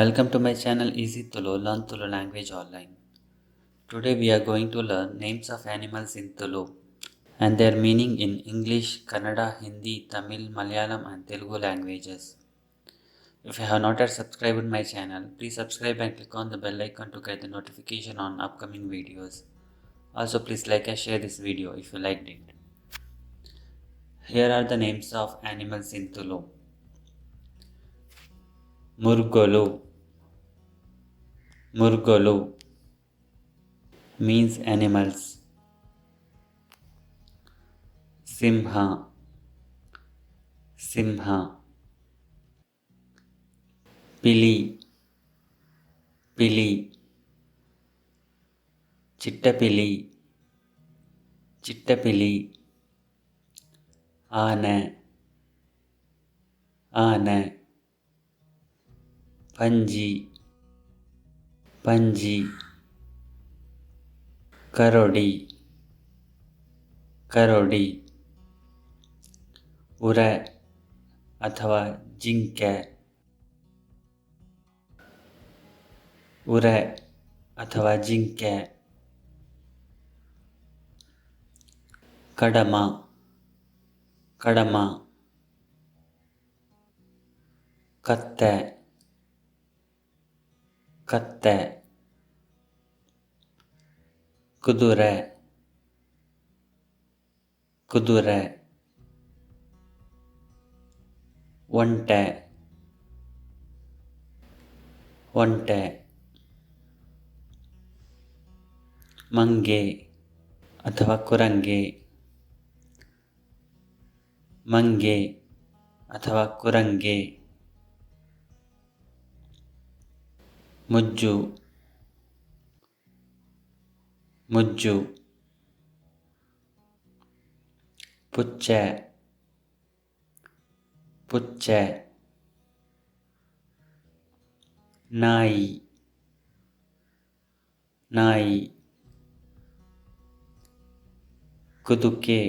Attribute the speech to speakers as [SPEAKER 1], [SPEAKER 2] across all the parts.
[SPEAKER 1] Welcome to my channel Easy Tulu, Learn Tulu language online. Today we are going to learn names of animals in Tulu and their meaning in English, Kannada, Hindi, Tamil, Malayalam and Telugu languages. If you have not yet subscribed my channel, please subscribe and click on the bell icon to get the notification on upcoming videos. Also please like and share this video if you liked it. Here are the names of animals in Tulu. Murgolu. Murgolu means animals. Simha. Simha. Pili. Pili. Chittapili. Chittapili. Aane. Aane. Panji. Panji. Karodi. Karodi. ಉರೆ ಅಥವಾ ಜಿಂಕೆ. ಉರೆ ಅಥವಾ ಜಿಂಕೆ. ಕಡಮ. ಕಡಮ. ಕತ್ತೆ. ಕತ್ತೆ. ಕುದುರೆ. ಕುದುರೆ. ಒಂಟೆ. ಒಂಟೆ. ಮಂಗೆ ಅಥವಾ ಕುರಂಗೆ. ಮಂಗೆ ಅಥವಾ ಕುರಂಗೆ. ಮುಜ್ಜು. ಮುಜ್ಜು. ಪುಚ್ಚೆ. ಪುಚ್ಚೆ. ನಾಯಿ. ನಾಯಿ. ಕುದುಕೆ.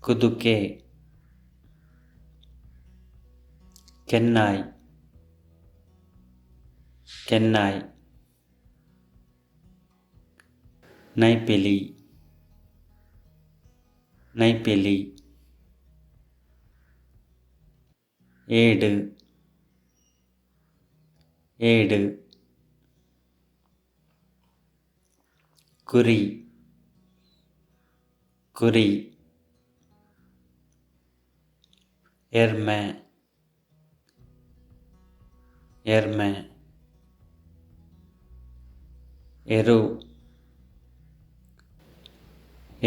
[SPEAKER 1] ಕುದುಕೆ. ಕೆನ್ನಾಯಿ. ಕೆನ್ನಾಯಿ. ನೈಪಿಲಿ. ನೈಪಿಲಿ. ಏಡು. ಏಡು. ಕುರಿ. ಕುರಿ. ಎರ್ಮೆ. ಎರ್ಮೆ. ಎರು.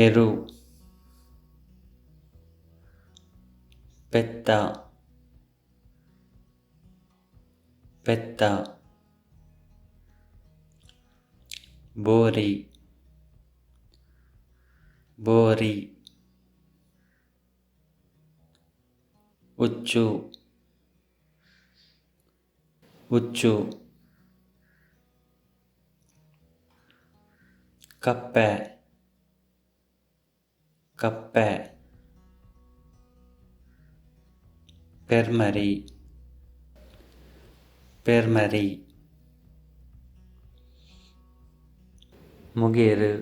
[SPEAKER 1] ಎರು. ಪೆತ್ತ. ಪೆತ್ತ. ಬೋರಿ. ಬೋರಿ. ಉಚ್ಚು. ಉಚ್ಚು. ಕಪ್ಪೆ. ಕಪ್ಪೆ. ಪೆರ್ಮರಿ. ಪೆರ್ಮರಿ. ಮುಗೇರು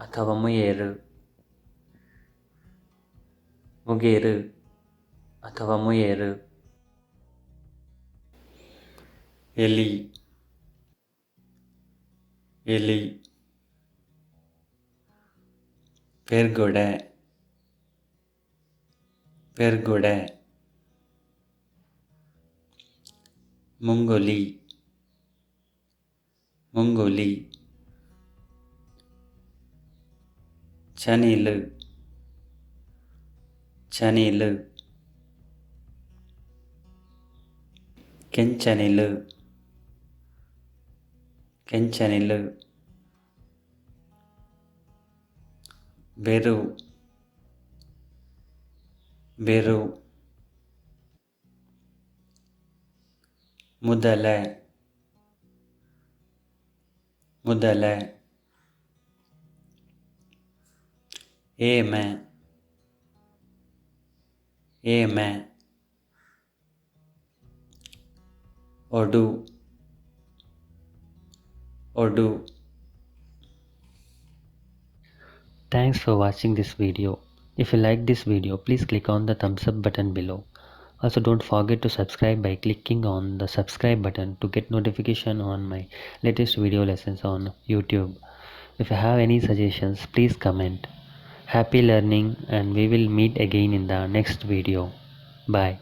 [SPEAKER 1] ಅಥವಾ ಮುಯೇರು. ಮುಗೇರು ಅಥವಾ ಮುಯೇರು. ಎಲಿ. ಎಲಿ. ಪೆರ್ಗೊಡೆ. ಪೆರ್ಗೊಡೆ. ಮುಂಗುಲಿ. ಮುಂಗುಲಿ. ಚನಿಲು. ಚನಿಲು. ಕೆಂಚನಿಲು. ಕೆಂಚನಿಲು. ಬೆರು. ಬೆರು. ಮುದಲೆ. ಮುದಲೆ. ಏಮೆ. ಏಮೆ. Urdu, Urdu.
[SPEAKER 2] Thanks for watching this video. If you like this video, please click on the thumbs up button below. Also, don't forget to subscribe by clicking on the subscribe button to get notification on my latest video lessons on YouTube. If you have any suggestions, please comment. Happy learning, and we will meet again in the next video. Bye.